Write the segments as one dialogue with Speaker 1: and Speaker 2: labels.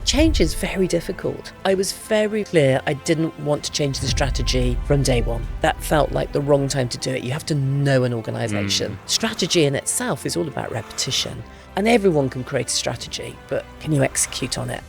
Speaker 1: Change is very difficult. I was very clear I didn't want to change the strategy from day one. That felt like the wrong time to do it. You have to know an organisation. Strategy in itself is all about repetition. And everyone can create a strategy, but can you execute on it?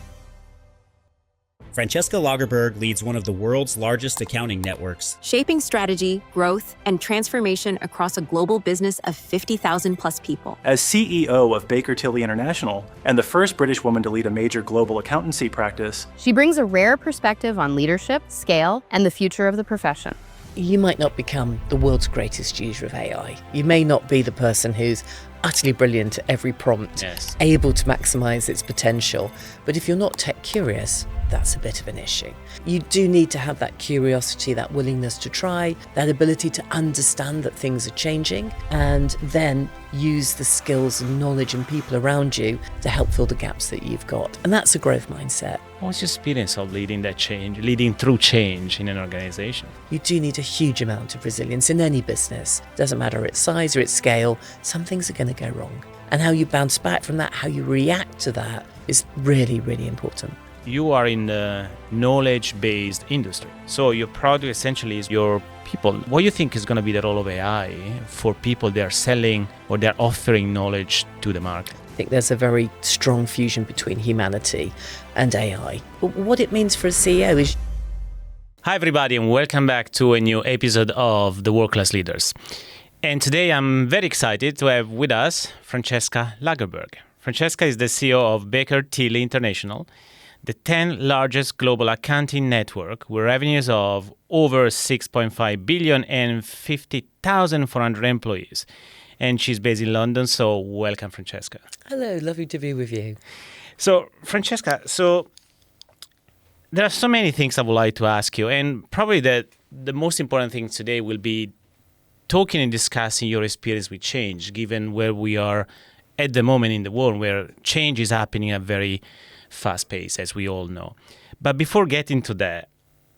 Speaker 2: Francesca Lagerberg leads one of the world's largest accounting networks,
Speaker 3: shaping strategy, growth, and transformation across a global business of 50,000 plus people.
Speaker 4: As CEO of Baker Tilly International and the first British woman to lead a major global accountancy practice,
Speaker 5: she brings a rare perspective on leadership, scale, and the future of the profession.
Speaker 1: You might not become the world's greatest user of AI. You may not be the person who's utterly brilliant at every prompt, able to maximize its potential. But if you're not tech curious, that's a bit of an issue. You do need to have that curiosity, that willingness to try, that ability to understand that things are changing, and then use the skills and knowledge and people around you to help fill the gaps that you've got. And that's a growth mindset.
Speaker 6: What's your experience of leading that change, leading through change in an organization?
Speaker 1: You do need a huge amount of resilience in any business. Doesn't matter its size or its scale, some things are going to go wrong. And how you bounce back from that, how you react to that is really, really important.
Speaker 6: You are in the knowledge-based industry. So your product essentially is your people. What do you think is going to be the role of AI for people that are selling or they're offering knowledge to the market?
Speaker 1: I think there's a very strong fusion between humanity and AI. But what it means for a CEO is...
Speaker 6: Hi everybody and welcome back to a new episode of The World Class Leaders. And today I'm very excited to have with us Francesca Lagerberg. Francesca is the CEO of Baker Tilly International, the 10th largest global accounting network with revenues of over 6.5 billion and 50,400 employees. And she's based in London, so welcome, Francesca.
Speaker 1: Hello, lovely to be with you.
Speaker 6: So, Francesca, there are so many things I would like to ask you, and probably the most important thing today will be talking and discussing your experience with change, given where we are at the moment in the world, where change is happening at very fast pace, as we all know. But before getting to that,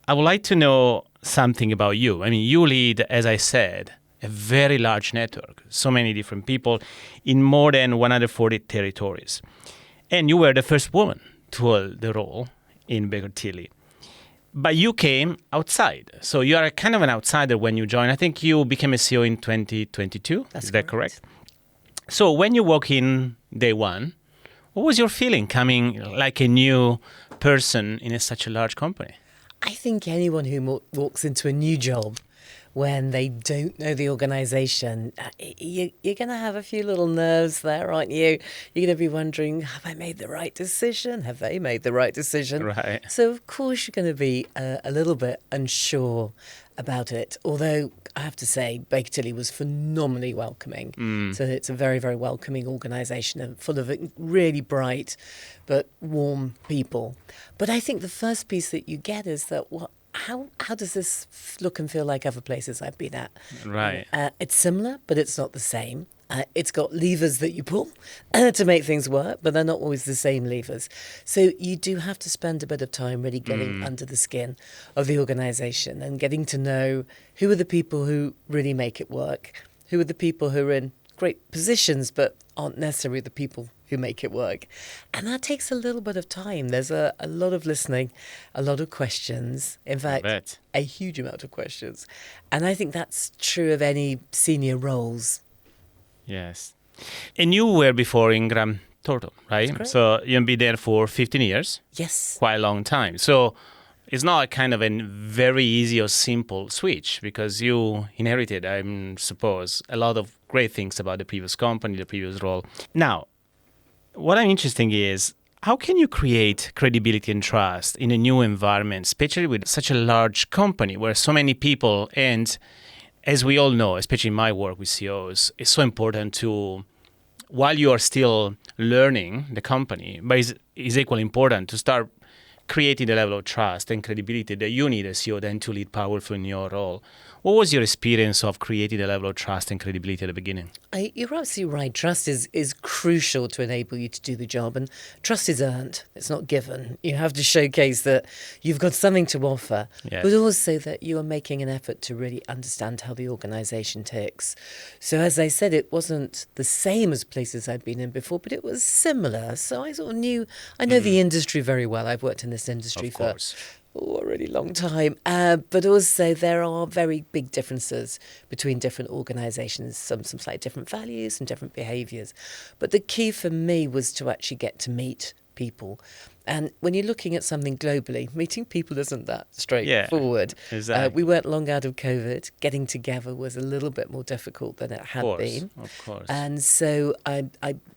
Speaker 6: I would like to know something about you. I mean, you lead, as I said, a very large network, so many different people in more than 140 territories. And you were the first woman to hold the role in Baker Tilly. But you came outside. So you are kind of an outsider when you joined. I think you became a CEO in 2022. Is that correct? So when you walk in day one, what was your feeling coming like a new person in such a large company?
Speaker 1: I think anyone who walks into a new job when they don't know the organisation, you're going to have a few little nerves there, aren't you? You're going to be wondering, have I made the right decision? Have they made the right decision?
Speaker 6: Right.
Speaker 1: So, of course, you're going to be a little bit unsure about it. Although, I have to say, Baker Tilly was phenomenally welcoming. So it's a very, very welcoming organisation and full of really bright but warm people. But I think the first piece that you get is that how does this look and feel like other places I've been at?
Speaker 6: Right.
Speaker 1: It's similar, but it's not the same. It's got levers that you pull to make things work, but they're not always the same levers. So you do have to spend a bit of time really getting under the skin of the organisation and getting to know who are the people who really make it work, who are the people who are in great positions but aren't necessarily the people who make it work. And that takes a little bit of time. There's a lot of listening, a lot of questions. In fact, a huge amount of questions. And I think that's true of any senior roles.
Speaker 6: Yes. And you were before in Graham Thornton, right? So you've been there for 15 years?
Speaker 1: Yes.
Speaker 6: Quite a long time. So it's not kind of a very easy or simple switch because you inherited, I suppose, a lot of great things about the previous company, the previous role. Now, what I'm interested is, how can you create credibility and trust in a new environment, especially with such a large company where so many people, and as we all know, especially in my work with CEOs, it's so important to, while you are still learning the company, but it's equally important to start creating the level of trust and credibility that you need as CEO then to lead powerfully in your role. What was your experience of creating the level of trust and credibility at the beginning?
Speaker 1: You're absolutely right. Trust is crucial to enable you to do the job, and trust is earned. It's not given. You have to showcase that you've got something to offer,
Speaker 6: Yes.
Speaker 1: but also that you are making an effort to really understand how the organisation ticks. So as I said, it wasn't the same as places I'd been in before, but it was similar. So I sort of knew, I know the industry very well. I've worked in this industry
Speaker 6: Of
Speaker 1: for
Speaker 6: course.
Speaker 1: a really long time. But also there are very big differences between different organisations, some slightly different values and different behaviours. But the key for me was to actually get to meet people. And when you're looking at something globally, meeting people isn't that straightforward.
Speaker 6: Yeah, exactly.
Speaker 1: We weren't long out of COVID. Getting together was a little bit more difficult than it had been.
Speaker 6: Of course.
Speaker 1: And so I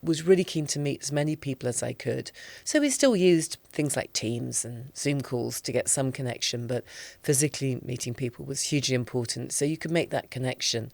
Speaker 1: was really keen to meet as many people as I could. So we still used things like Teams and Zoom calls to get some connection, but physically meeting people was hugely important. So you could make that connection.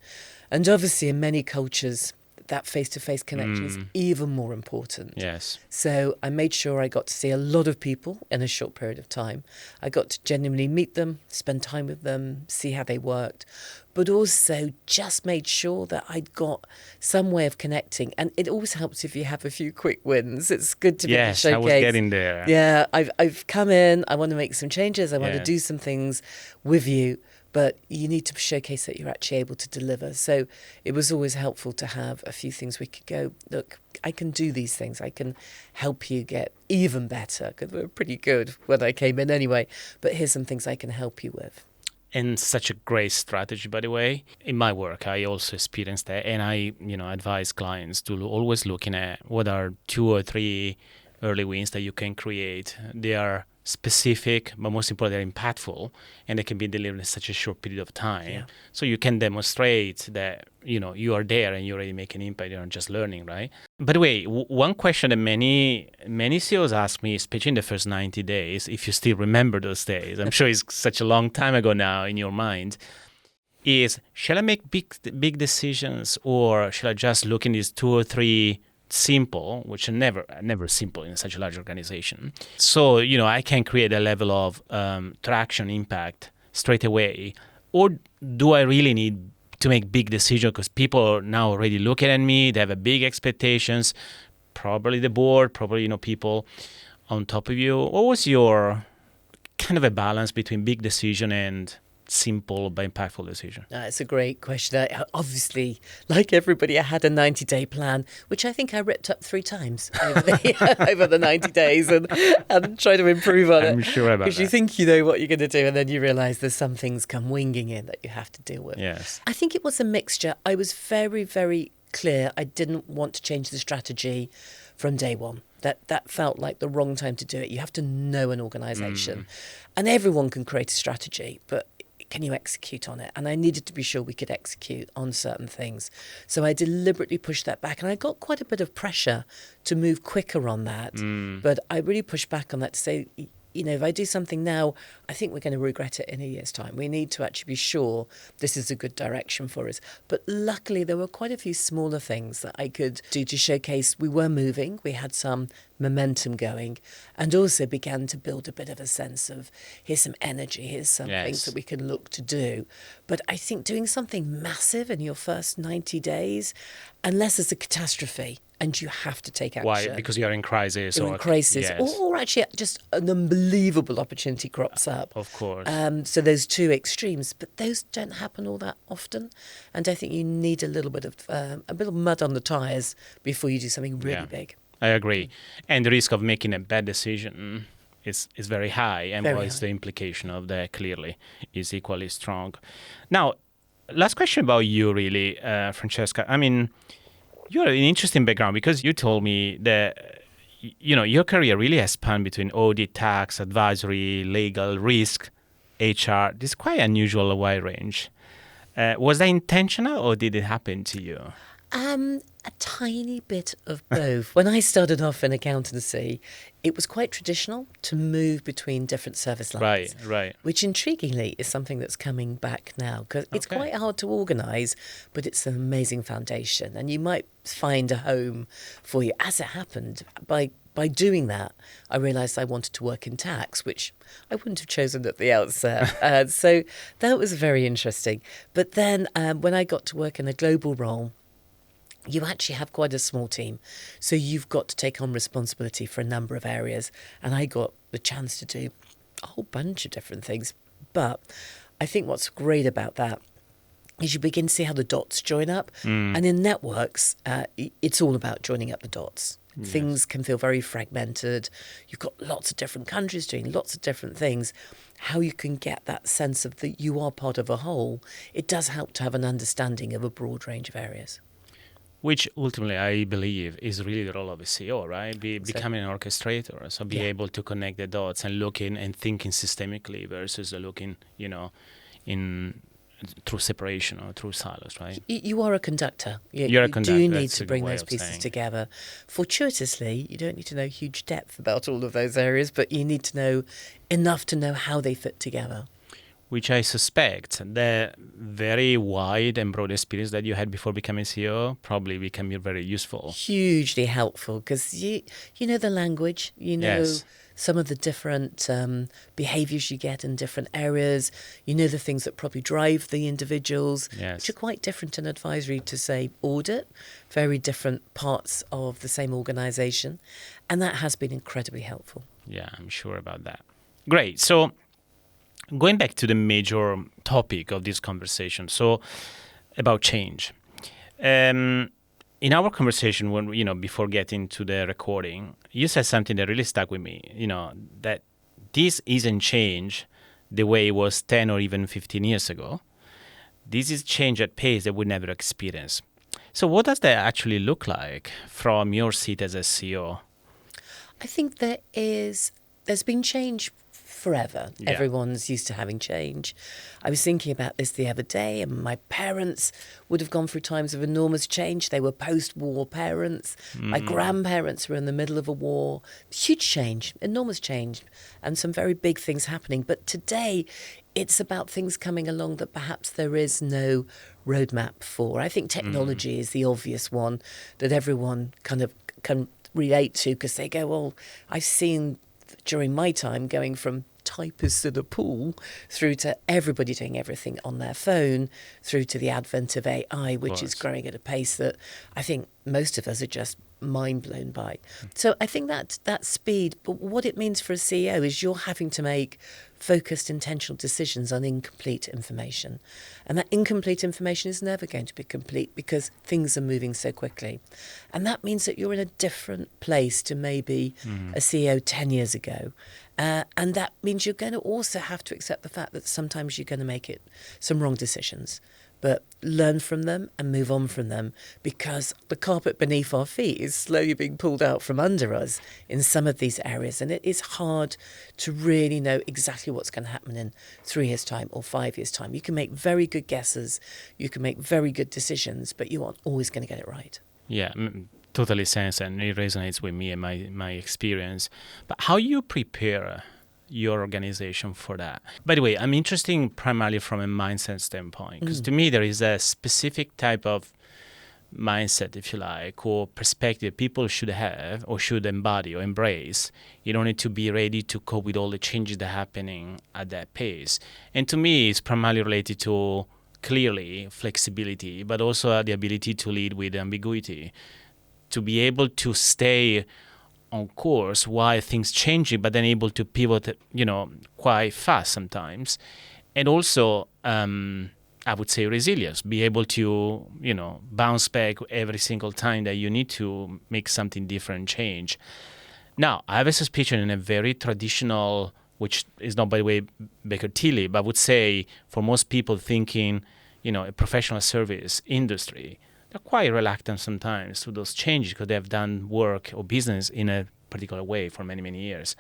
Speaker 1: And obviously in many cultures, that face-to-face connection is even more important.
Speaker 6: Yes.
Speaker 1: So I made sure I got to see a lot of people in a short period of time. I got to genuinely meet them, spend time with them, see how they worked, but also just made sure that I'd got some way of connecting. And it always helps if you have a few quick wins. It's good to be able to
Speaker 6: Yes,
Speaker 1: showcase.
Speaker 6: I was getting there.
Speaker 1: Yeah, I've come in, I want to make some changes, I want to
Speaker 6: Yes.
Speaker 1: do some things with you. But you need to showcase that you're actually able to deliver. So it was always helpful to have a few things we could go, look, I can do these things. I can help you get even better, because we were pretty good when I came in anyway. But here's some things I can help you with.
Speaker 6: And such a great strategy, by the way. In my work, I also experienced that. And I, advise clients to always looking at what are 2 or 3 early wins that you can create. They are specific, but most importantly, they're impactful, and they can be delivered in such a short period of time.
Speaker 1: Yeah.
Speaker 6: So you can demonstrate that, you are there and you already make an impact. You're not just learning, right? By the way, one question that many CEOs ask me, especially in the first 90 days, if you still remember those days, I'm sure it's such a long time ago now in your mind, is shall I make big decisions, or shall I just look in these 2 or 3 simple, which are never simple in such a large organization. So, I can create a level of traction, impact straight away. Or do I really need to make big decisions because people are now already looking at me, they have a big expectations, probably the board, probably, people on top of you. What was your kind of a balance between big decision and simple but impactful decision?
Speaker 1: It's a great question. Obviously, like everybody, I had a 90-day plan, which I think I ripped up 3 times over the 90 days and try to improve on it.
Speaker 6: I'm sure about
Speaker 1: Because you
Speaker 6: that.
Speaker 1: think you know what you're going to do, and then you realise there's some things come winging in that you have to deal with.
Speaker 6: Yes.
Speaker 1: I think it was a mixture. I was very, very clear. I didn't want to change the strategy from day one. That felt like the wrong time to do it. You have to know an organisation. And everyone can create a strategy, but can you execute on it? And I needed to be sure we could execute on certain things. So I deliberately pushed that back. And I got quite a bit of pressure to move quicker on that. But I really pushed back on that to say, if I do something now, I think we're going to regret it in a year's time. We need to actually be sure this is a good direction for us. But luckily, there were quite a few smaller things that I could do to showcase we were moving. We had some momentum going, and also began to build a bit of a sense of here's some energy, here's some things that we can look to do. But I think doing something massive in your first 90 days, unless it's a catastrophe, and you have to take action.
Speaker 6: Why? Because you're in crisis.
Speaker 1: You're in crisis.
Speaker 6: Yes.
Speaker 1: Or actually just an unbelievable opportunity crops up.
Speaker 6: Of course.
Speaker 1: So those 2 extremes, but those don't happen all that often. And I think you need a little bit of mud on the tyres before you do something really big.
Speaker 6: I agree. And the risk of making a bad decision is very high. And
Speaker 1: Very
Speaker 6: what is
Speaker 1: high.
Speaker 6: the implication of that clearly is equally strong. Now, last question about you really, Francesca. I mean, you have an interesting background because you told me that, your career really has spanned between audit, tax, advisory, legal, risk, HR. This is quite unusual, a wide range. Was that intentional or did it happen to you?
Speaker 1: A tiny bit of both. When I started off in accountancy, it was quite traditional to move between different service lines.
Speaker 6: Right.
Speaker 1: Which intriguingly is something that's coming back now, because it's
Speaker 6: Okay.
Speaker 1: quite hard to organise, but it's an amazing foundation, and you might find a home for you. As it happened, by by doing that, I realised I wanted to work in tax, which I wouldn't have chosen at the outset. So that was very interesting. But then when I got to work in a global role, you actually have quite a small team. So you've got to take on responsibility for a number of areas. And I got the chance to do a whole bunch of different things. But I think what's great about that is you begin to see how the dots join up. And in networks, it's all about joining up the dots. Yes. Things can feel very fragmented. You've got lots of different countries doing lots of different things. How you can get that sense of that you are part of a whole, it does help to have an understanding of a broad range of areas.
Speaker 6: Which ultimately, I believe, is really the role of a CEO, right? Becoming an orchestrator, so be able to connect the dots and looking and thinking systemically versus looking, through separation or through silos, right?
Speaker 1: You are a conductor.
Speaker 6: You're a conductor.
Speaker 1: You do need to bring those pieces together. Fortuitously, you don't need to know huge depth about all of those areas, but you need to know enough to know how they fit together.
Speaker 6: Which I suspect the very wide and broad experience that you had before becoming CEO probably became very useful.
Speaker 1: Hugely helpful because you know the language,
Speaker 6: Yes.
Speaker 1: some of the different behaviours you get in different areas. You know the things that probably drive the individuals,
Speaker 6: Yes.
Speaker 1: which are quite different in advisory to, say, audit, very different parts of the same organisation. And that has been incredibly helpful.
Speaker 6: Yeah, I'm sure about that. Great. So going back to the major topic of this conversation, so about change. In our conversation, when before getting to the recording, you said something that really stuck with me. That this isn't change the way it was 10 or even 15 years ago. This is change at pace that we never experienced. So, what does that actually look like from your seat as a CEO?
Speaker 1: I think there's been change forever.
Speaker 6: Yeah.
Speaker 1: Everyone's used to having change. I was thinking about this the other day, and my parents would have gone through times of enormous change. They were post-war parents. My grandparents were in the middle of a war. Huge change, enormous change, and some very big things happening. But today, it's about things coming along that perhaps there is no roadmap for. I think technology is the obvious one that everyone kind of can relate to because they go, well, I've seen during my time going from typists at a pool through to everybody doing everything on their phone, through to the advent of AI, which is growing at a pace that I think most of us are just mind blown by. So I think that speed, but what it means for a CEO is you're having to make focused, intentional decisions on incomplete information. And that incomplete information is never going to be complete because things are moving so quickly. And that means that you're in a different place to maybe a CEO 10 years ago. And that means you're going to also have to accept the fact that sometimes you're going to make some wrong decisions. But learn from them and move on from them because the carpet beneath our feet is slowly being pulled out from under us in some of these areas. And it is hard to really know exactly what's going to happen in 3 years' time or 5 years' time. You can make very good guesses, you can make very good decisions, but you aren't always going to get it right.
Speaker 6: Yeah, totally sense, and it resonates with me and my experience. But how you prepare your organization for that? By the way, I'm interested primarily from a mindset standpoint, because to me there is a specific type of mindset, if you like, or perspective people should have or should embody or embrace in order to be ready to cope with all the changes that are happening at that pace. And to me, it's primarily related to clearly flexibility, but also the ability to lead with ambiguity, to be able to stay on course while things changing, but then able to pivot, quite fast sometimes. And also, I would say resilience, be able to, bounce back every single time that you need to make something different change. Now, I have a suspicion in a very traditional, which is not, by the way, Baker Tilly, but I would say for most people thinking, a professional service industry, they're quite reluctant sometimes to those changes because they've done work or business in a particular way for many, many years.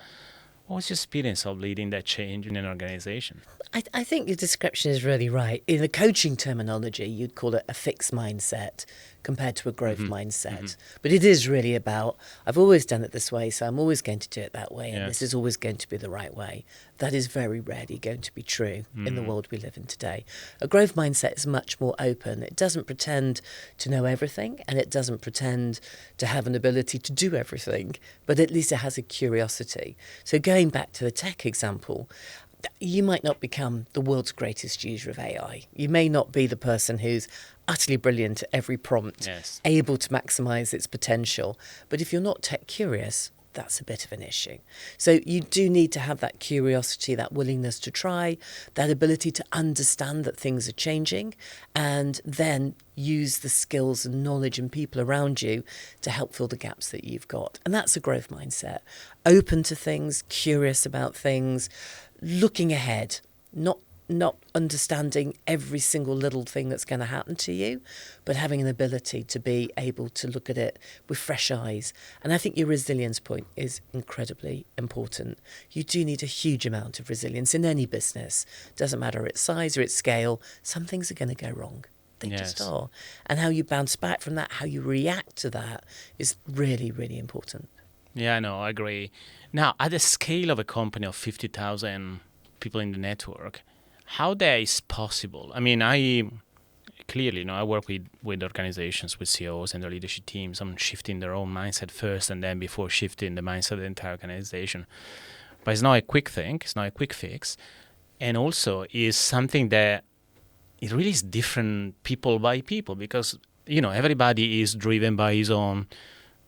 Speaker 6: What was your experience of leading that change in an organization?
Speaker 1: I think your description is really right. In the coaching terminology, you'd call it a fixed mindset compared to a growth mindset. But it is really about, I've always done it this way, so I'm always going to do it that way, and this is always going to be the right way. That is very rarely going to be true in the world we live in today. A growth mindset is much more open. It doesn't pretend to know everything, and it doesn't pretend to have an ability to do everything, but at least it has a curiosity. So going back to the tech example, you might not become the world's greatest user of AI. You may not be the person who's utterly brilliant at every prompt, able to maximize its potential. But if you're not tech curious, that's a bit of an issue. So you do need to have that curiosity, that willingness to try, that ability to understand that things are changing, and then use the skills and knowledge and people around you to help fill the gaps that you've got. And that's a growth mindset. Open to things, curious about things, looking ahead, not understanding every single little thing that's going to happen to you, but having an ability to be able to look at it with fresh eyes. And I think your resilience point is incredibly important. You do need a huge amount of resilience in any business. Doesn't matter its size or its scale, some things are going to go wrong. They just are. And how you bounce back from that, how you react to that is really, really important.
Speaker 6: Yeah, no, I agree. Now, at the scale of a company of 50,000 people in the network, how that is possible? I mean, I work with organizations, with CEOs and their leadership teams on shifting their own mindset first, and then before shifting the mindset of the entire organization. But it's not a quick thing. It's not a quick fix. And also is something that it really is different people by people, because, everybody is driven by his own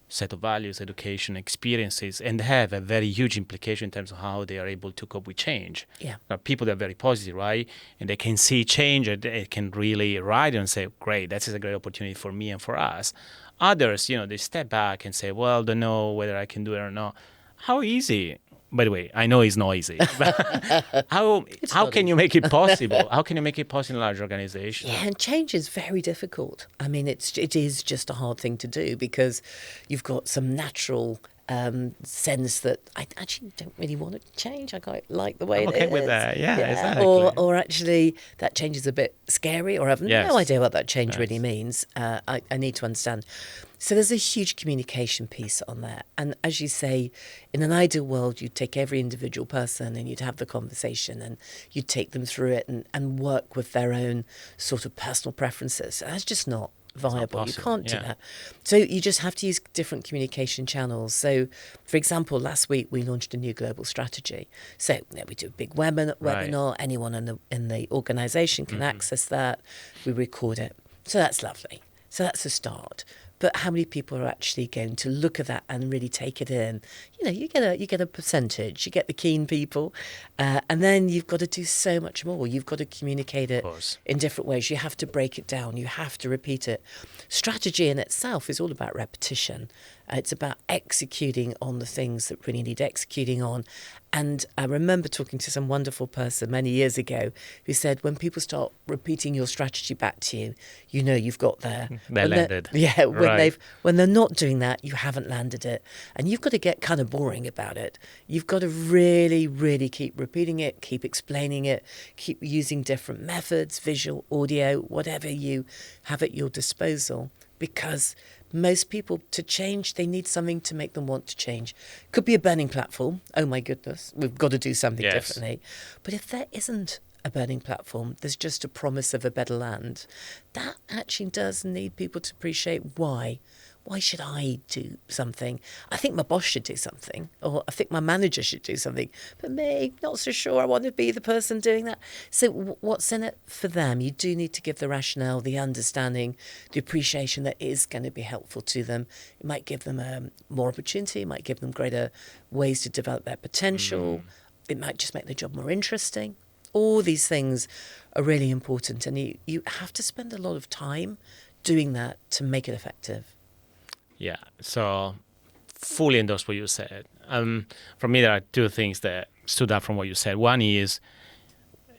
Speaker 6: set of values, education, experiences, and have a very huge implication in terms of how they are able to cope with change.
Speaker 1: Yeah.
Speaker 6: Now, people that are very positive, right? And they can see change and they can really ride and say, great, that is a great opportunity for me and for us. Others, they step back and say, well, don't know whether I can do it or not. How easy? By the way, I know it's not easy. But how can you make it possible? How can you make it possible in a large organization?
Speaker 1: Yeah, and change is very difficult. I mean, it is just a hard thing to do because you've got some natural sense that I actually don't really want to change. I quite like the way it is.
Speaker 6: I'm okay with that. Yeah, exactly.
Speaker 1: Or actually, that change is a bit scary, or I have no idea what that change really means. I need to understand. So there's a huge communication piece on that. And as you say, in an ideal world, you'd take every individual person and you'd have the conversation and you'd take them through it and work with their own sort of personal preferences. That's just not viable. You can't do that. So you just have to use different communication channels. So, for example, last week we launched a new global strategy. So we do a big webinar. Anyone in the organisation can access that. We record it. So that's lovely. So that's a start. But how many people are actually going to look at that and really take it in? You get a percentage. You get the keen people, and then you've got to do so much more. You've got to communicate it in different ways. You have to break it down. You have to repeat it. Strategy in itself is all about repetition. It's about executing on the things that really need executing on. And I remember talking to some wonderful person many years ago who said, when people start repeating your strategy back to you, you've got there.
Speaker 6: They landed.
Speaker 1: When they're not doing that, you haven't landed it. And you've got to get kind of boring about it. You've got to really, really keep repeating it, keep explaining it, keep using different methods, visual, audio, whatever you have at your disposal, because most people, to change, they need something to make them want to change. Could be a burning platform. Oh my goodness, we've got to do something differently. But if there isn't a burning platform, there's just a promise of a better land. That actually does need people to appreciate why. Why should I do something? I think my boss should do something, or I think my manager should do something. But me, not so sure I want to be the person doing that. So what's in it for them? You do need to give the rationale, the understanding, the appreciation that is going to be helpful to them. It might give them more opportunity. It might give them greater ways to develop their potential. It might just make the job more interesting. All these things are really important, and you have to spend a lot of time doing that to make it effective.
Speaker 6: Yeah, so fully endorse what you said. For me, there are two things that stood out from what you said. One is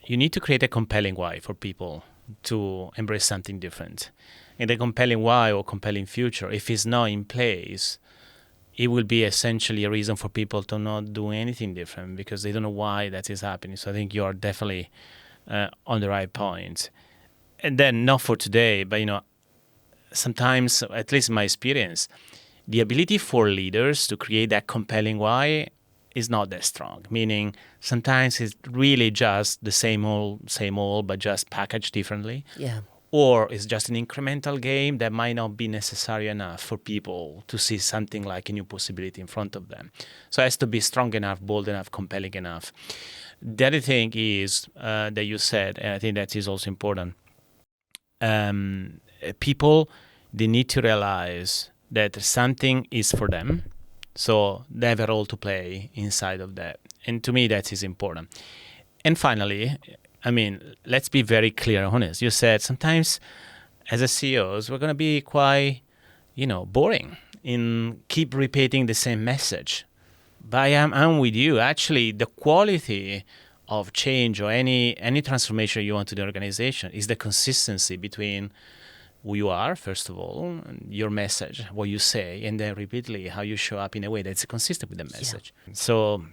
Speaker 6: you need to create a compelling why for people to embrace something different. And the compelling why or compelling future, if it's not in place, it will be essentially a reason for people to not do anything different because they don't know why that is happening. So I think you are definitely on the right point. And then not for today, but sometimes, at least in my experience, the ability for leaders to create that compelling why is not that strong. Meaning sometimes it's really just the same old, but just packaged differently.
Speaker 1: Yeah.
Speaker 6: Or it's just an incremental game that might not be necessary enough for people to see something like a new possibility in front of them. So it has to be strong enough, bold enough, compelling enough. The other thing is that you said, and I think that is also important, people, they need to realize that something is for them. So they have a role to play inside of that. And to me, that is important. And finally, let's be very clear and honest. You said sometimes as a CEOs, we're going to be quite, boring in keep repeating the same message. But I'm with you. Actually, the quality of change or any transformation you want to the organization is the consistency between who you are, first of all, your message, what you say, and then repeatedly how you show up in a way that's consistent with the message. Yeah. So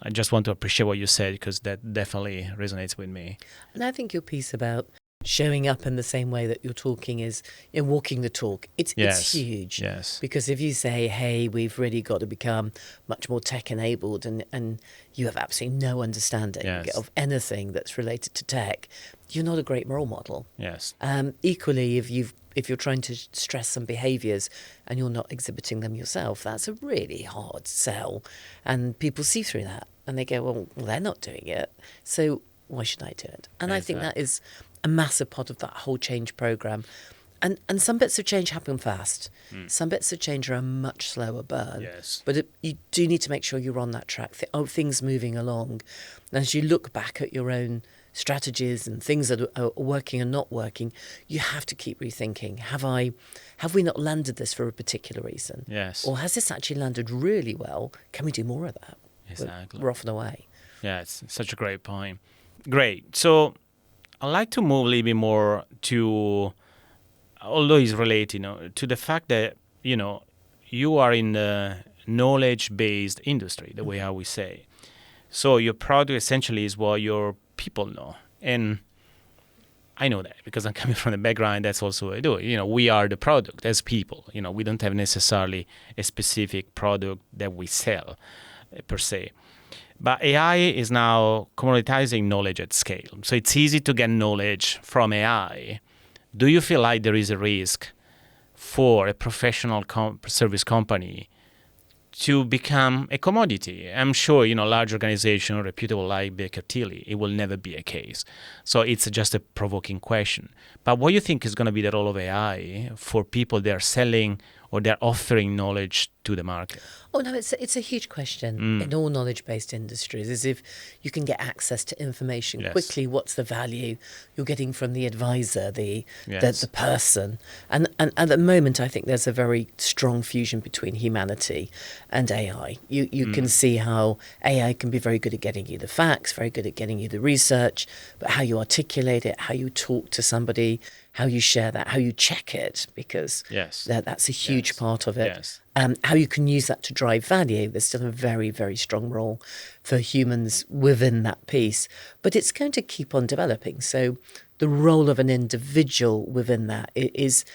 Speaker 6: I just want to appreciate what you said because that definitely resonates with me.
Speaker 1: And I think your piece about showing up in the same way that you're talking is walking the talk. It's huge.
Speaker 6: Yes.
Speaker 1: Because if you say, hey, we've really got to become much more tech-enabled and you have absolutely no understanding of anything that's related to tech, you're not a great role model.
Speaker 6: Yes.
Speaker 1: Equally, if you're trying to stress some behaviours and you're not exhibiting them yourself, that's a really hard sell. And people see through that and they go, well, they're not doing it, so why should I do it? And I think that is a massive part of that whole change programme. And some bits of change happen fast. Some bits of change are a much slower burn.
Speaker 6: Yes.
Speaker 1: But you do need to make sure you're on that track. Things moving along. And as you look back at your own strategies and things that are working and not working, you have to keep rethinking. Have we not landed this for a particular reason?
Speaker 6: Yes.
Speaker 1: Or has this actually landed really well? Can we do more of that?
Speaker 6: Exactly.
Speaker 1: We're off and away.
Speaker 6: Yeah, it's such a great point. Great. So I'd like to move a little bit more to, although it's related, to the fact that, you are in the knowledge-based industry, the way how we say. So your product essentially is what your people know. And I know that because I'm coming from the background, that's also what I do. We are the product as people. We don't have necessarily a specific product that we sell per se. But AI is now commoditizing knowledge at scale. So it's easy to get knowledge from AI. Do you feel like there is a risk for a professional service company to become a commodity? I'm sure, large organization, reputable like Baker Tilly, it will never be a case. So it's just a provoking question. But what do you think is going to be the role of AI for people that are selling or they're offering knowledge to the market?
Speaker 1: Oh, no, it's a huge question in all knowledge-based industries, is if you can get access to information quickly, what's the value you're getting from the advisor, the person? And at the moment, I think there's a very strong fusion between humanity and AI. You can see how AI can be very good at getting you the facts, very good at getting you the research, but how you articulate it, how you talk to somebody, how you share that, how you check it, because that's a huge part of it.
Speaker 6: Yes.
Speaker 1: How you can use that to drive value. There's still a very, very strong role for humans within that piece, but it's going to keep on developing. So the role of an individual within that is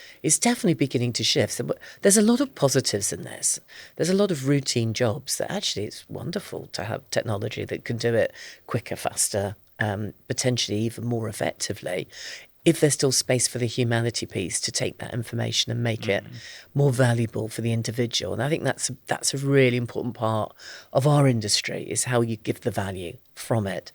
Speaker 1: definitely beginning to shift. So there's a lot of positives in this. There's a lot of routine jobs that actually it's wonderful to have technology that can do it quicker, faster, potentially even more effectively, if there's still space for the humanity piece to take that information and make it more valuable for the individual. And I think that's a really important part of our industry, is how you give the value from it,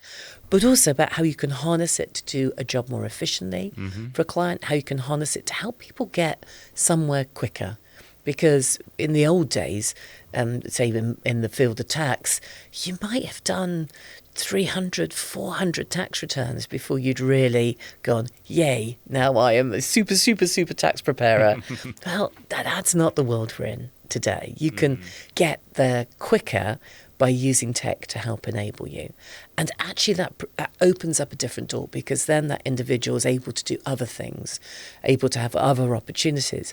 Speaker 1: but also about how you can harness it to do a job more efficiently for a client, how you can harness it to help people get somewhere quicker. Because in the old days, say in the field of tax, you might have done 300, 400 tax returns before you'd really gone, yay, now I am a super, super, super tax preparer. Well, that's not the world we're in today. You can get there quicker by using tech to help enable you. And actually that opens up a different door, because then that individual is able to do other things, able to have other opportunities.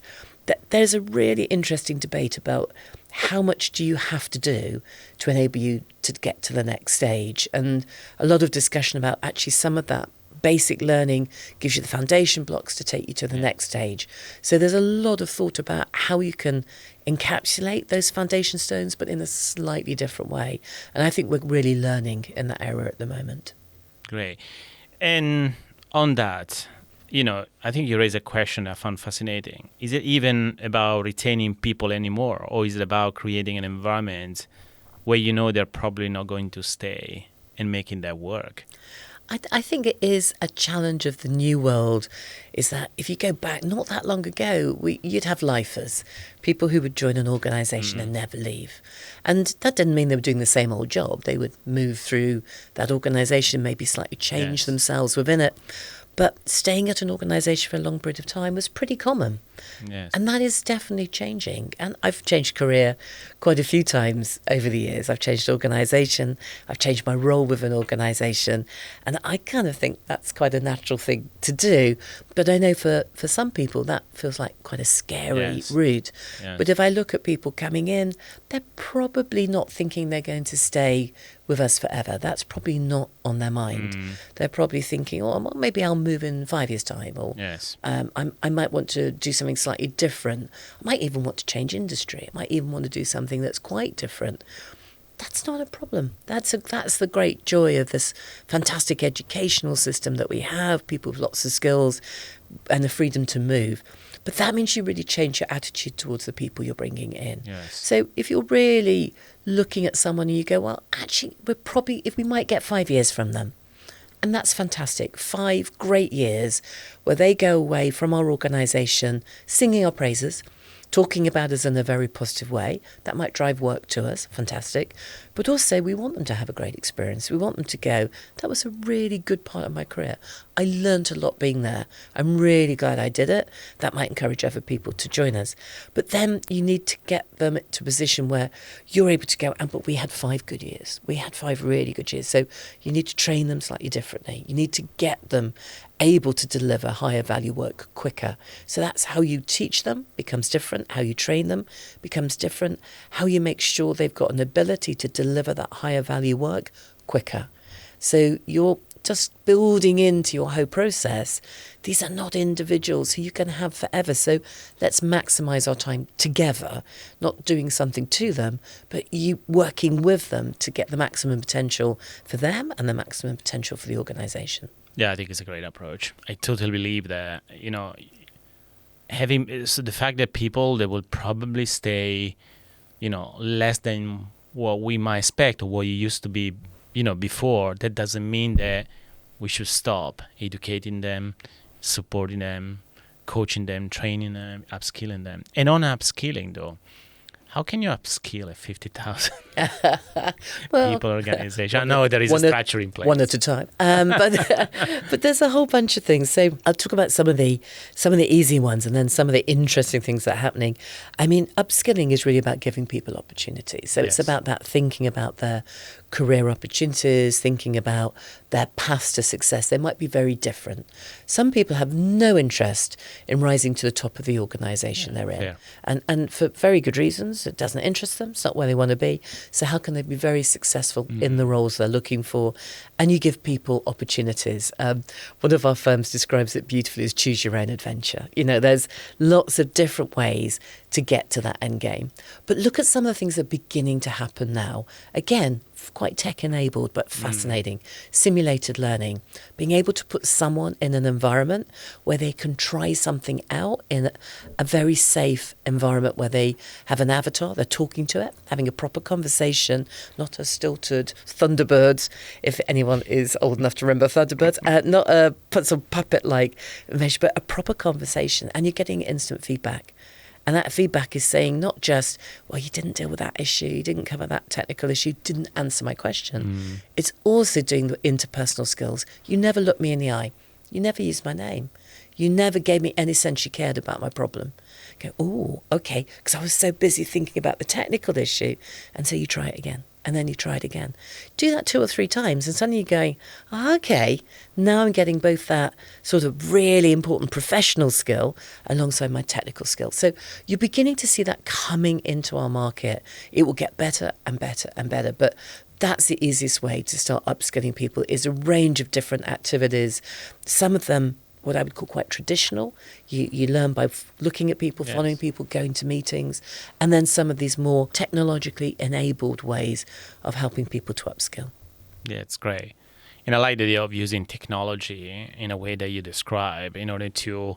Speaker 1: there's a really interesting debate about how much do you have to do to enable you to get to the next stage, and a lot of discussion about actually some of that basic learning gives you the foundation blocks to take you to the next stage. So there's a lot of thought about how you can encapsulate those foundation stones, but in a slightly different way. And I think we're really learning in that area at the moment.
Speaker 6: Great. And on that, I think you raised a question I found fascinating. Is it even about retaining people anymore, or is it about creating an environment where they're probably not going to stay and making that work?
Speaker 1: I think it is a challenge of the new world, is that if you go back not that long ago, you'd have lifers, people who would join an organisation and never leave. And that didn't mean they were doing the same old job. They would move through that organisation, maybe slightly change themselves within it. But staying at an organisation for a long period of time was pretty common.
Speaker 6: Yes.
Speaker 1: And that is definitely changing. And I've changed career quite a few times over the years. I've changed organisation. I've changed my role with an organisation. And I kind of think that's quite a natural thing to do. But I know for some people that feels like quite a scary route.
Speaker 6: Yes.
Speaker 1: But if I look at people coming in, they're probably not thinking they're going to stay with us forever. That's probably not on their mind. They're probably thinking, oh, well, maybe I'll move in 5 years' time, or I might want to do something slightly different. I might even want to change industry. I might even want to do something that's quite different. That's not a problem. That's the great joy of this fantastic educational system that we have, people with lots of skills and the freedom to move. But that means you really change your attitude towards the people you're bringing in.
Speaker 6: Yes.
Speaker 1: So if you're really looking at someone and you go, well, actually, we might get 5 years from them. And that's fantastic. 5 great years where they go away from our organisation singing our praises, talking about us in a very positive way. That might drive work to us. Fantastic. But also we want them to have a great experience. We want them to go, that was a really good part of my career. I learned a lot being there. I'm really glad I did it. That might encourage other people to join us. But then you need to get them to a position where you're able to go, but we had 5 good years. We had 5 really good years. So you need to train them slightly differently. You need to get them able to deliver higher value work quicker. So that's how you teach them becomes different. How you train them becomes different. How you make sure they've got an ability to deliver that higher value work quicker. So you're just building into your whole process. These are not individuals who you can have forever. So let's maximize our time together, not doing something to them, but you working with them to get the maximum potential for them and the maximum potential for the organization.
Speaker 6: Yeah, I think it's a great approach. I totally believe that, the fact that people, they will probably stay, less than what we might expect or what you used to be, before, that doesn't mean that we should stop educating them, supporting them, coaching them, training them, upskilling them. And on upskilling, though, how can you upskill a 50,000 people organization? I know there is a structure in place.
Speaker 1: One at a time. But there's a whole bunch of things. So I'll talk about some of the easy ones and then some of the interesting things that are happening. I mean, upskilling is really about giving people opportunities. So it's about that thinking about their career opportunities, thinking about their paths to success. They might be very different. Some people have no interest in rising to the top of the organisation they're in. And for very good reasons. It doesn't interest them. It's not where they want to be. So how can they be very successful in the roles they're looking for? And you give people opportunities. One of our firms describes it beautifully as choose your own adventure. There's lots of different ways to get to that end game. But look at some of the things that are beginning to happen now. Again, quite tech-enabled, but fascinating. Simulated learning, being able to put someone in an environment where they can try something out in a very safe environment where they have an avatar, they're talking to it, having a proper conversation, not a stilted Thunderbirds, if anyone is old enough to remember Thunderbirds, not a sort of puppet-like measure, but a proper conversation, and you're getting instant feedback. And that feedback is saying not just, well, you didn't deal with that issue, you didn't cover that technical issue, you didn't answer my question. It's also doing the interpersonal skills. You never looked me in the eye. You never used my name. You never gave me any sense you cared about my problem. Go, oh, okay, because I was so busy thinking about the technical issue. And so you try it again. and then you try it again. Do that 2 or 3 times, and suddenly you're going, okay, now I'm getting both that sort of really important professional skill alongside my technical skill. So you're beginning to see that coming into our market. It will get better and better and better, but that's the easiest way to start upskilling people, is a range of different activities. Some of them, what I would call quite traditional. You learn by looking at people, following people, going to meetings, and then some of these more technologically enabled ways of helping people to upskill.
Speaker 6: Yeah, it's great. And I like the idea of using technology in a way that you describe in order to,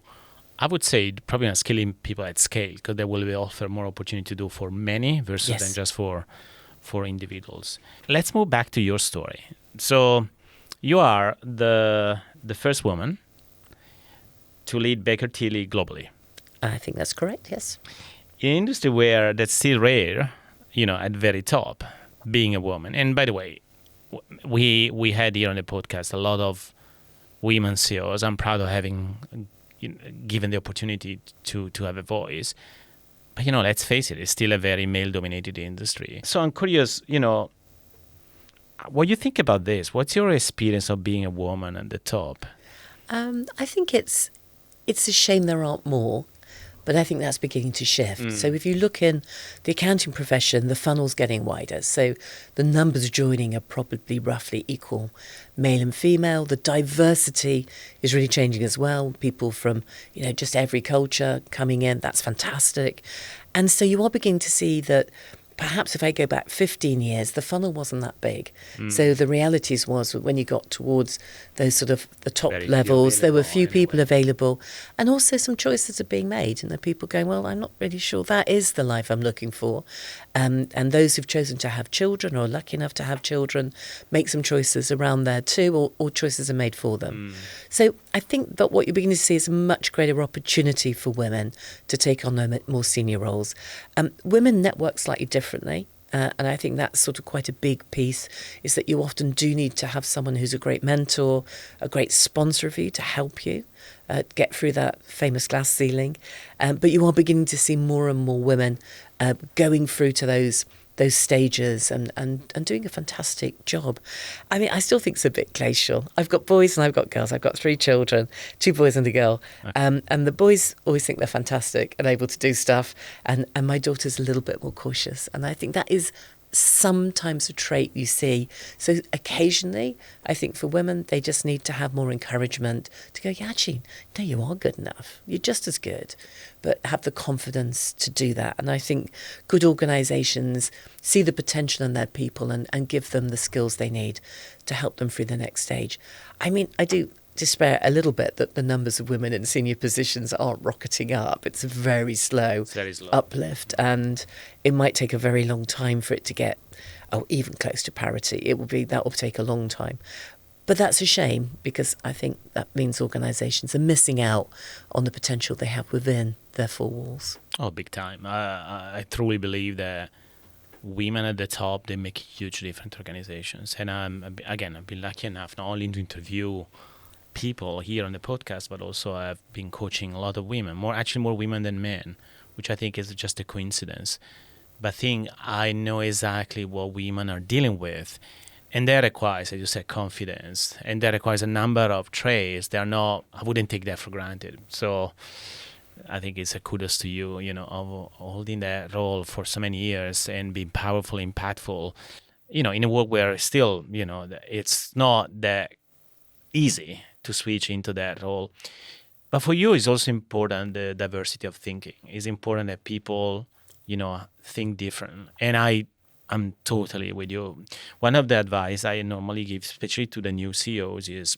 Speaker 6: I would say, probably not skilling people at scale, because there will be offer more opportunity to do for many versus than just for individuals. Let's move back to your story. So you are the first woman to lead Baker Tilly globally.
Speaker 1: I think that's correct, yes.
Speaker 6: In an industry where that's still rare, at very top, being a woman. And by the way, we had here on the podcast a lot of women CEOs. I'm proud of having given the opportunity to have a voice. But, let's face it, it's still a very male-dominated industry. So I'm curious, what you think about this? What's your experience of being a woman at the top?
Speaker 1: I think it's a shame there aren't more, but I think that's beginning to shift. So if you look in the accounting profession, the funnel's getting wider. So the numbers joining are probably roughly equal, male and female. The diversity is really changing as well. People from, just every culture coming in. That's fantastic. And so you are beginning to see that perhaps if I go back 15 years, the funnel wasn't that big. So the realities was when you got towards those sort of the top levels, there were few people available, and also some choices are being made. And there are people going, well, I'm not really sure that is the life I'm looking for. And those who've chosen to have children or are lucky enough to have children make some choices around there too, or choices are made for them. So I think that what you're beginning to see is a much greater opportunity for women to take on more senior roles. Women network slightly differently. And I think that's sort of quite a big piece, is that you often do need to have someone who's a great mentor, a great sponsor of you to help you get through that famous glass ceiling. But you are beginning to see more and more women going through to those stages and doing a fantastic job. I mean, I still think it's a bit glacial. I've got boys and I've got girls. I've got 3 children, 2 boys and a girl. And the boys always think they're fantastic and able to do stuff. And my daughter's a little bit more cautious. And I think that is sometimes a trait you see. So occasionally, I think for women, they just need to have more encouragement to go, yeah, actually, no, you are good enough. You're just as good. But have the confidence to do that. And I think good organisations see the potential in their people and give them the skills they need to help them through the next stage. I mean, I do despair a little bit that the numbers of women in senior positions aren't rocketing up. It's a very slow uplift, and it might take a very long time for it to get even close to parity. That will take a long time. But that's a shame, because I think that means organisations are missing out on the potential they have within their 4 walls.
Speaker 6: Oh, big time. I truly believe that women at the top, they make a huge difference to organizations. And I've been lucky enough not only to interview people here on the podcast, but also I've been coaching a lot of women, more women than men, which I think is just a coincidence. But I know exactly what women are dealing with. And that requires, as you said, confidence. And that requires a number of traits. I wouldn't take that for granted. So I think it's a kudos to you, of holding that role for so many years and being powerful, impactful, in a world where still, it's not that easy to switch into that role. But for you, it's also important, the diversity of thinking. It's important that people, think different. And I'm totally with you. One of the advice I normally give, especially to the new CEOs, is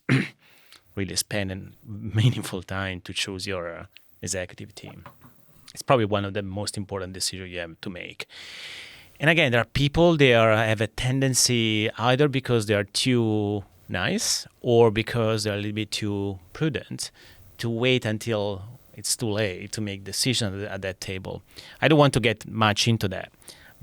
Speaker 6: really spend meaningful time to choose your executive team. It's probably one of the most important decisions you have to make. And again, there are people, have a tendency, either because they are too nice or because they're a little bit too prudent, to wait until it's too late to make decisions at that table. I don't want to get much into that.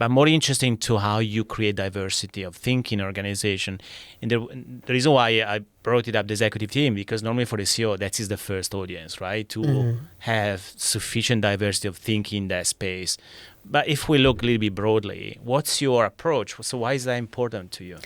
Speaker 6: but more interesting to how you create diversity of thinking in organization. And the reason why I brought it up, the executive team, because normally for the CEO, that is the first audience, right? To have sufficient diversity of thinking in that space. But if we look a little bit broadly, what's your approach? So why is that important to you?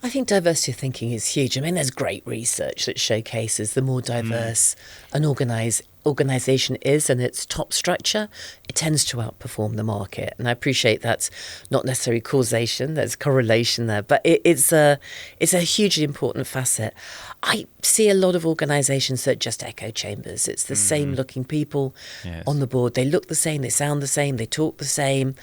Speaker 1: I think diversity of thinking is huge. I mean, there's great research that showcases the more diverse an organisation is and its top structure, it tends to outperform the market. And I appreciate that's not necessarily causation, there's correlation there, but it's a hugely important facet. I see a lot of organisations that just echo chambers. It's the same looking people on the board. They look the same, they sound the same, they talk the same.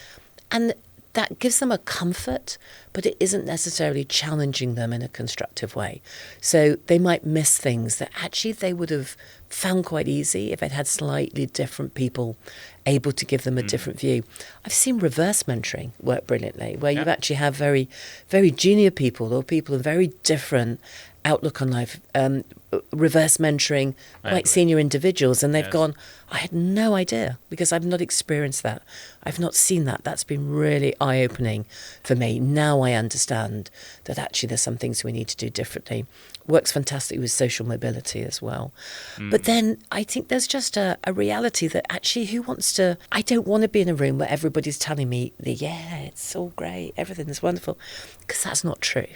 Speaker 1: And that gives them a comfort, but it isn't necessarily challenging them in a constructive way. So they might miss things that actually they would have found quite easy if they'd had slightly different people able to give them a different view. I've seen reverse mentoring work brilliantly, where you actually have very, very junior people or people with very different outlook on life, reverse mentoring quite senior individuals, and they've gone, I had no idea because I've not experienced that. I've not seen that. That's been really eye-opening for me. Now I understand that actually there's some things we need to do differently. Works fantastically with social mobility as well. But then I think there's just a reality that actually I don't want to be in a room where everybody's telling me, it's all great, everything is wonderful, because that's not true.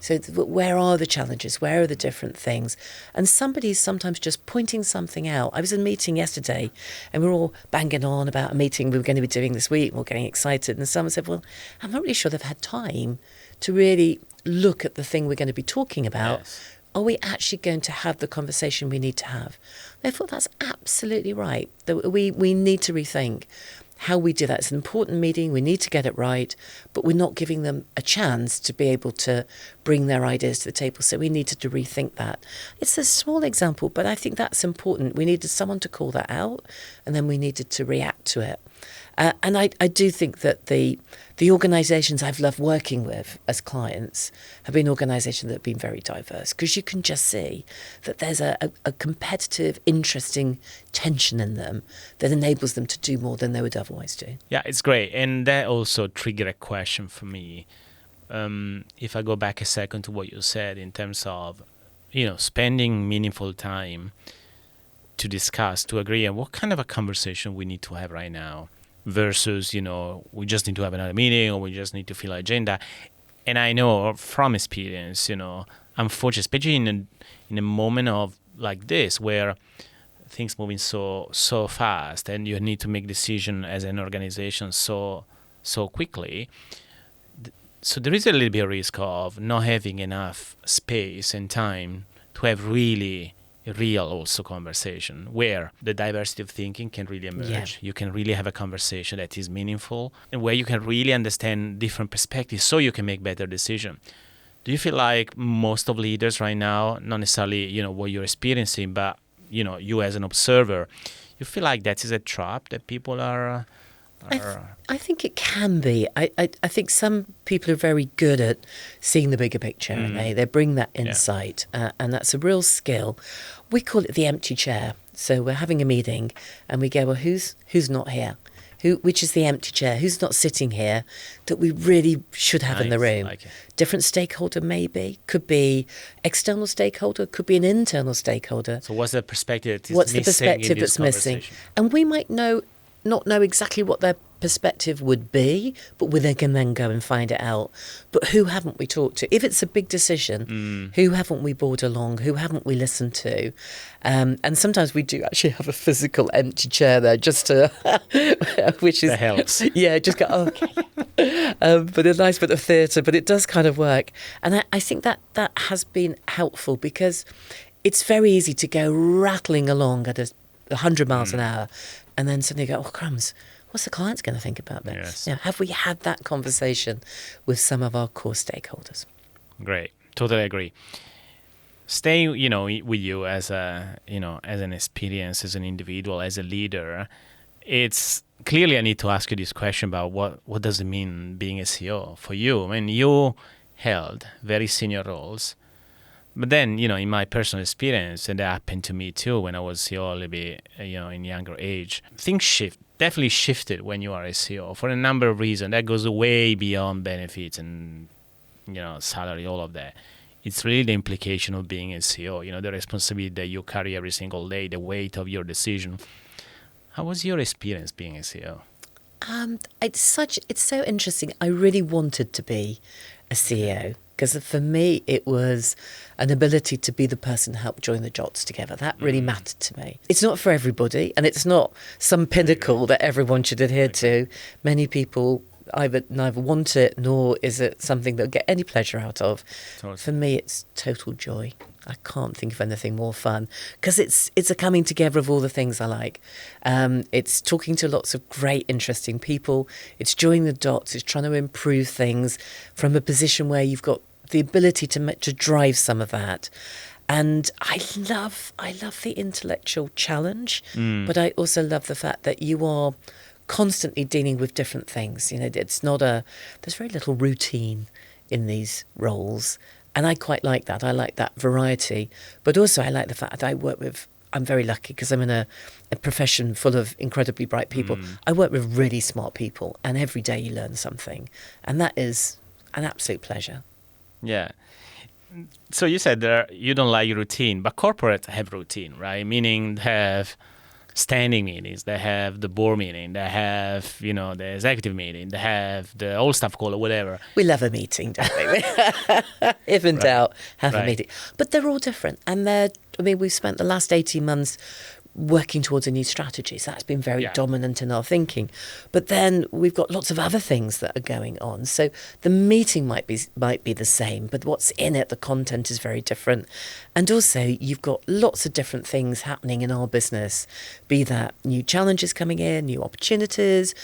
Speaker 1: So where are the challenges? Where are the different things? And somebody's sometimes just pointing something out. I was in a meeting yesterday and we were all banging on about a meeting we were going to be doing this week. We're getting excited. And someone said, well, I'm not really sure they've had time to really look at the thing we're going to be talking about. Yes. Are we actually going to have the conversation we need to have? I thought that's absolutely right. That we need to rethink how we do that. It's an important meeting. We need to get it right, but we're not giving them a chance to be able to bring their ideas to the table. So we needed to rethink that. It's a small example, but I think that's important. We needed someone to call that out, and then we needed to react to it. And I do think that the organisations I've loved working with as clients have been organisations that have been very diverse, because you can just see that there's a competitive, interesting tension in them that enables them to do more than they would otherwise do.
Speaker 6: Yeah, it's great. And that also triggered a question for me. If I go back a second to what you said in terms of, spending meaningful time to discuss, to agree on what kind of a conversation we need to have right now, versus, we just need to have another meeting or we just need to fill an agenda. And I know from experience, unfortunately, especially in a moment of like this where things moving so fast and you need to make decision as an organization so quickly. So there is a little bit of risk of not having enough space and time to have really real also conversation where the diversity of thinking can really emerge. Yeah. You can really have a conversation that is meaningful and where you can really understand different perspectives so you can make better decisions. Do you feel like most of leaders right now, not necessarily, what you're experiencing, but, you as an observer, you feel like that is a trap that people are...
Speaker 1: I think it can be. I think some people are very good at seeing the bigger picture and they bring that insight and that's a real skill. We call it the empty chair. So we're having a meeting and we go, well, who's not here? Which is the empty chair? Who's not sitting here that we really should have in the room? Like different stakeholder maybe. Could be external stakeholder, could be an internal stakeholder.
Speaker 6: So what's the perspective
Speaker 1: that's missing? And we might not know exactly what their perspective would be, but we can then go and find it out. But who haven't we talked to? If it's a big decision, who haven't we brought along? Who haven't we listened to? And sometimes we do actually have a physical empty chair there, just to, which is...
Speaker 6: That helps.
Speaker 1: Yeah, just go, okay. But a nice bit of theatre, but it does kind of work. And I think that has been helpful because it's very easy to go rattling along at 100 miles an hour and then suddenly go, oh, crumbs, what's the client's going to think about this?
Speaker 6: Yes.
Speaker 1: Have we had that conversation with some of our core stakeholders?
Speaker 6: Great. Totally agree. Stay, with you as as an experience, as an individual, as a leader. It's clearly I need to ask you this question about what does it mean being a CEO for you? I mean, you held very senior roles. But then, in my personal experience, and that happened to me too when I was CEO a little bit, in younger age, things shift definitely shifted when you are a CEO for a number of reasons. That goes way beyond benefits and salary, all of that. It's really the implication of being a CEO, the responsibility that you carry every single day, the weight of your decision. How was your experience being a CEO?
Speaker 1: It's so interesting. I really wanted to be a CEO because for me it was an ability to be the person who helped join the dots together. That really mattered to me. It's not for everybody, and it's not some pinnacle that everyone should adhere to. Many people either neither want it nor is it something they'll get any pleasure out of.
Speaker 6: Totally.
Speaker 1: For me, it's total joy. I can't think of anything more fun because it's a coming together of all the things I like. It's talking to lots of great, interesting people. It's joining the dots. It's trying to improve things from a position where you've got the ability to drive some of that. And I love the intellectual challenge, but I also love the fact that you are constantly dealing with different things. It's not there's very little routine in these roles. And I quite like that. I like that variety. But also I like the fact that I'm very lucky because I'm in a profession full of incredibly bright people. I work with really smart people, and every day you learn something. And that is an absolute pleasure.
Speaker 6: Yeah. So you said you don't like routine, but corporates have routine, right? Meaning they have standing meetings, they have the board meeting, they have, the executive meeting, they have the all staff call or whatever.
Speaker 1: We love a meeting, don't we? If in doubt, have a meeting. But they're all different. And we've spent the last 18 months working towards a new strategy. So that's been very dominant in our thinking. But then we've got lots of other things that are going on. So the meeting might be the same, but what's in it, the content is very different. And also you've got lots of different things happening in our business, be that new challenges coming in, new opportunities,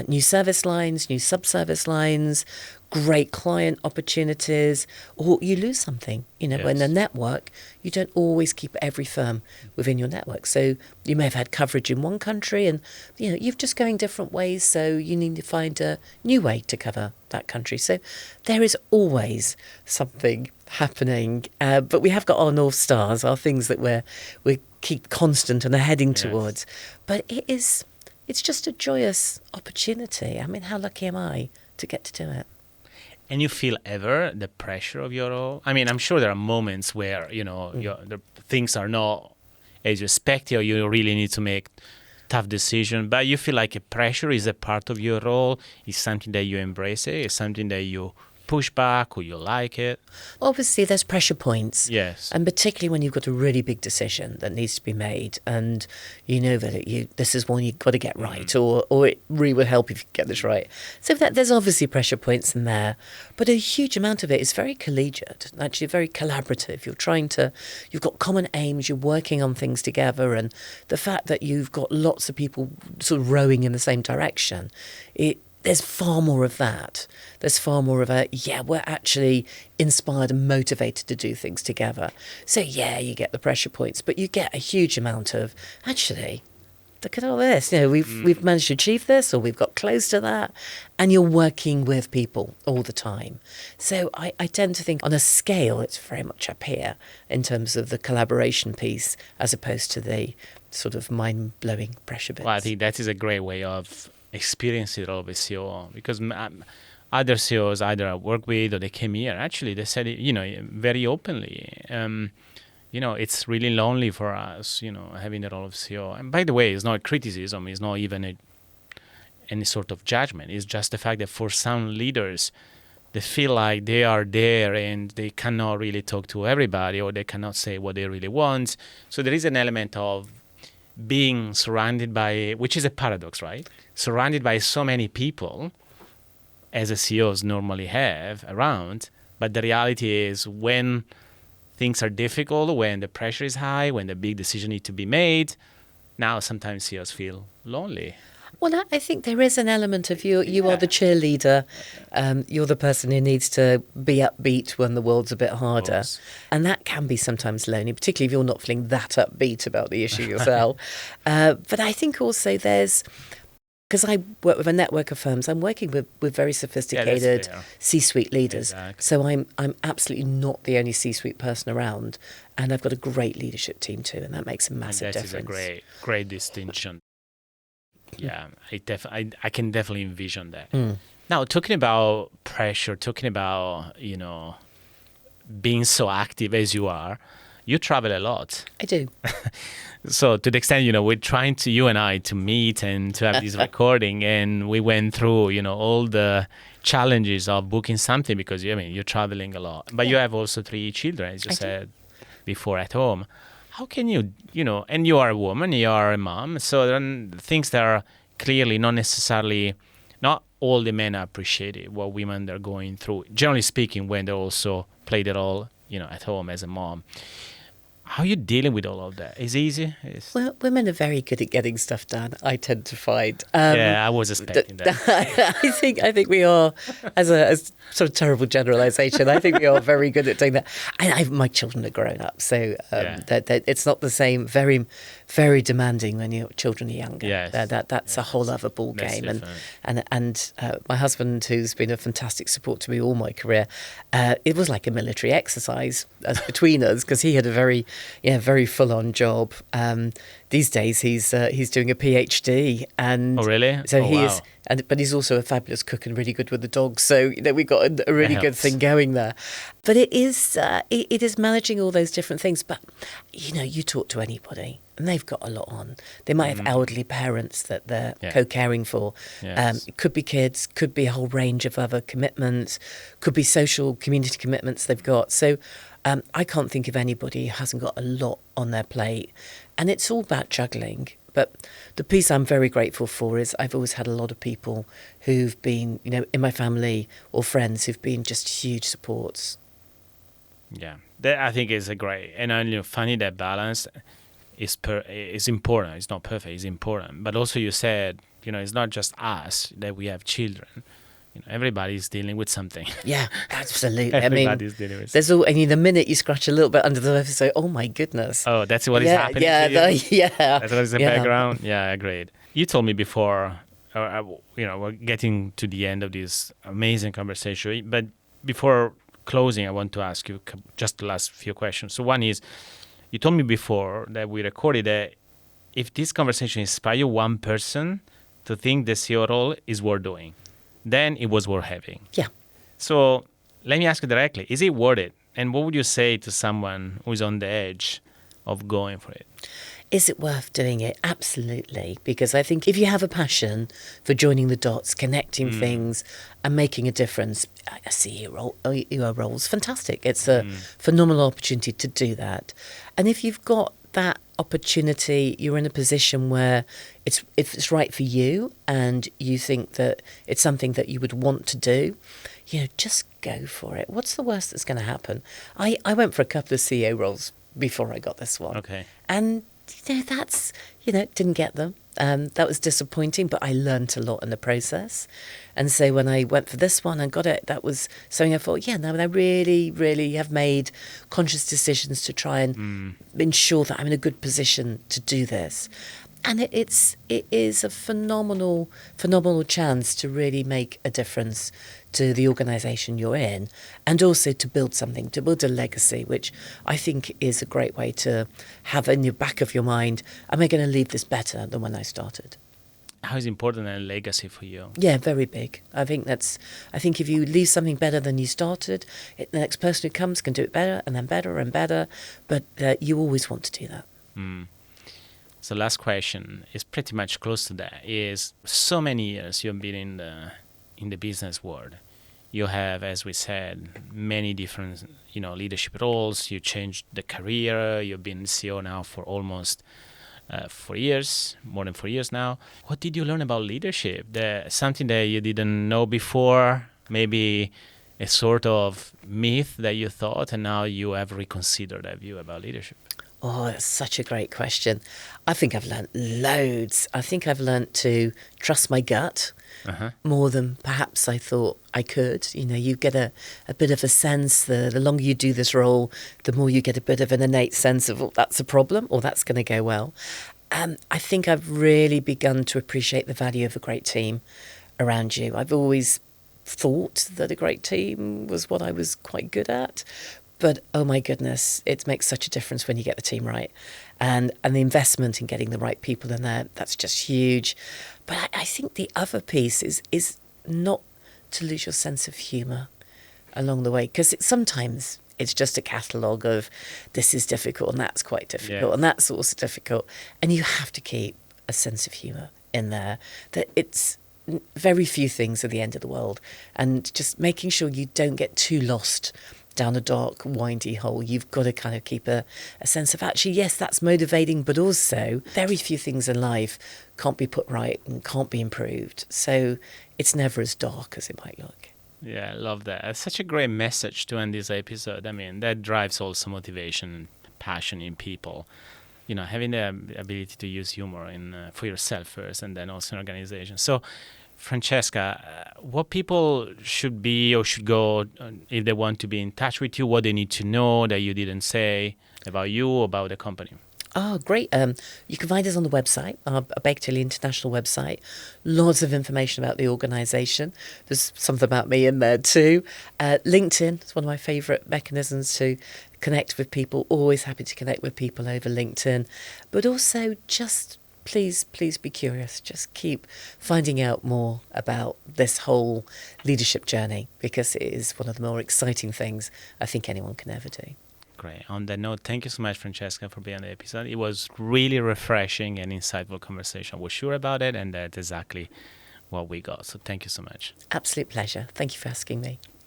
Speaker 1: new service lines, new sub-service lines, great client opportunities, or you lose something. In a network, you don't always keep every firm within your network. So you may have had coverage in one country and, you're just going different ways. So you need to find a new way to cover that country. So there is always something happening. But we have got our North Stars, our things that we keep constant and are heading towards. But it's just a joyous opportunity. I mean, how lucky am I to get to do it?
Speaker 6: And you feel ever the pressure of your role? I mean, I'm sure there are moments where, the things are not as you expect, or you really need to make tough decisions, but you feel like a pressure is a part of your role, is something that you embrace it, is something that you push back or you like it?
Speaker 1: Obviously, there's pressure points.
Speaker 6: Yes.
Speaker 1: And particularly when you've got a really big decision that needs to be made and that this is one you've got to get right or it really will help if you get this right. So there's obviously pressure points in there, but a huge amount of it is very collegiate, actually very collaborative. You've got common aims, you're working on things together, and the fact that you've got lots of people sort of rowing in the same direction, there's far more of that. There's far more of we're actually inspired and motivated to do things together. So you get the pressure points, but you get a huge amount of, actually, look at all this. We've managed to achieve this, or we've got close to that. And you're working with people all the time. So I tend to think on a scale, it's very much up here in terms of the collaboration piece as opposed to the sort of mind-blowing pressure bits.
Speaker 6: Well, I think that is a great way of experience it all with CEO, because other CEOs either I work with or they came here, actually they said it, very openly. It's really lonely for us, having the role of CEO. And by the way, it's not criticism, it's not even any sort of judgment. It's just the fact that for some leaders, they feel like they are there and they cannot really talk to everybody, or they cannot say what they really want. So there is an element of being surrounded by, which is a paradox, right? Surrounded by so many people, as a CEOs normally have around, but the reality is when things are difficult, when the pressure is high, when the big decision needs to be made, now sometimes CEOs feel lonely.
Speaker 1: Well, I think there is an element of you are the cheerleader. You're the person who needs to be upbeat when the world's a bit harder. And that can be sometimes lonely, particularly if you're not feeling that upbeat about the issue yourself. But I think also because I work with a network of firms, I'm working with very sophisticated C-suite leaders.
Speaker 6: Exactly.
Speaker 1: So I'm absolutely not the only C-suite person around. And I've got a great leadership team too, and that makes a massive difference.
Speaker 6: That is a great distinction. Yeah, I can definitely envision that. Now, talking about pressure, talking about, being so active as you are, you travel a lot.
Speaker 1: I do.
Speaker 6: So to the extent, we're trying to, you and I, to meet and to have this recording, and we went through, all the challenges of booking something because, you're traveling a lot. But you have also 3 children, as you said before, at home. How can you, and you are a woman, you are a mom, so there are things that are clearly not necessarily, not all the men appreciate it, what women are going through, generally speaking, when they also play their role, at home as a mom. How are you dealing with all of that? Is it easy?
Speaker 1: Well, women are very good at getting stuff done, I tend to find.
Speaker 6: Yeah, I was expecting that.
Speaker 1: I think we are, as sort of terrible generalisation, I think we are very good at doing that. And my children are grown up, so that it's not the same. Very, very demanding when your children are younger.
Speaker 6: Yes.
Speaker 1: That's a whole other ball game. And my husband, who's been a fantastic support to me all my career, it was like a military exercise between us because he had a very full-on job. These days, he's doing a PhD, and
Speaker 6: oh really?
Speaker 1: So he
Speaker 6: wow.
Speaker 1: is, but he's also a fabulous cook and really good with the dogs. So we've got a really good thing going there. But it is managing all those different things. But you talk to anybody, and they've got a lot on. They might have elderly parents that they're co-caring for.
Speaker 6: Yes.
Speaker 1: It could be kids, could be a whole range of other commitments, could be social community commitments they've got. So I can't think of anybody who hasn't got a lot on their plate. And it's all about juggling. But the piece I'm very grateful for is I've always had a lot of people who've been, in my family or friends who've been just huge supports.
Speaker 6: Yeah, that I think is a great, and finding that balance is important. It's not perfect, it's important. But also you said, it's not just us that we have children. Everybody's dealing with something.
Speaker 1: Yeah, absolutely.
Speaker 6: Everybody's dealing with
Speaker 1: there's the minute you scratch a little bit under the surface, say, oh my goodness.
Speaker 6: Oh, that's what is happening to you?
Speaker 1: Yeah.
Speaker 6: That's what is the background? Yeah, agreed. You told me before, we're getting to the end of this amazing conversation, but before closing, I want to ask you just the last few questions. So one is, you told me before that we recorded that if this conversation inspires one person to think the CEO role is worth doing, then it was worth having.
Speaker 1: Yeah.
Speaker 6: So let me ask you directly, is it worth it? And what would you say to someone who's on the edge of going for it?
Speaker 1: Is it worth doing it? Absolutely. Because I think if you have a passion for joining the dots, connecting things and making a difference, a CEO role is fantastic. It's a phenomenal opportunity to do that. And if you've got that opportunity, you're in a position where if it's right for you and you think that it's something that you would want to do, just go for it. What's the worst that's going to happen? I went for a couple of CEO roles before I got this one.
Speaker 6: Okay.
Speaker 1: And that's didn't get them. That was disappointing, but I learned a lot in the process. And so when I went for this one and got it, that was something I thought, I really, really have made conscious decisions to try and ensure that I'm in a good position to do this. And it is a phenomenal chance to really make a difference to the organisation you're in, and also to build something, to build a legacy, which I think is a great way to have in the back of your mind, am I going to leave this better than when I started?
Speaker 6: How is important a legacy for you?
Speaker 1: Yeah, very big. I think if you leave something better than you started, the next person who comes can do it better and then better and better, but you always want to do that.
Speaker 6: So last question is pretty much close to that, is so many years you've been in the business world. You have, as we said, many different leadership roles. You changed the career. You've been CEO now for almost 4 years, more than 4 years now. What did you learn about leadership? Something that you didn't know before, maybe a sort of myth that you thought, and now you have reconsidered that view about leadership?
Speaker 1: Oh, that's such a great question. I think I've learnt loads. I think I've learnt to trust my gut more than perhaps I thought I could. You get a bit of a sense, the longer you do this role, the more you get a bit of an innate sense of, that's a problem or that's going to go well. I think I've really begun to appreciate the value of a great team around you. I've always thought that a great team was what I was quite good at. But oh my goodness, it makes such a difference when you get the team right. And the investment in getting the right people in there, that's just huge. But I think the other piece is not to lose your sense of humour along the way, because sometimes it's just a catalogue of this is difficult and that's quite difficult and that's also difficult. And you have to keep a sense of humour in there, that it's very few things are the end of the world. And just making sure you don't get too lost down a dark, windy hole. You've got to kind of keep a sense of, actually, yes, that's motivating, but also very few things in life can't be put right and can't be improved. So it's never as dark as it might look.
Speaker 6: Yeah, I love that. It's such a great message to end this episode. I mean, that drives also motivation and passion in people. You know, having the ability to use humor for yourself first and then also in organization. So, Francesca, what people should be or should go if they want to be in touch with you, what they need to know that you didn't say about you or about the company?
Speaker 1: Oh, great. You can find us on the website, our Baker Tilly International website. Lots of information about the organisation. There's something about me in there too. LinkedIn is one of my favourite mechanisms to connect with people. Always happy to connect with people over LinkedIn. But also just please be curious. Just keep finding out more about this whole leadership journey, because it is one of the more exciting things I think anyone can ever do.
Speaker 6: Great. On that note, thank you so much, Francesca, for being on the episode. It was really refreshing and insightful conversation. I was sure about it, and that's exactly what we got. So thank you so much.
Speaker 1: Absolute pleasure. Thank you for asking me.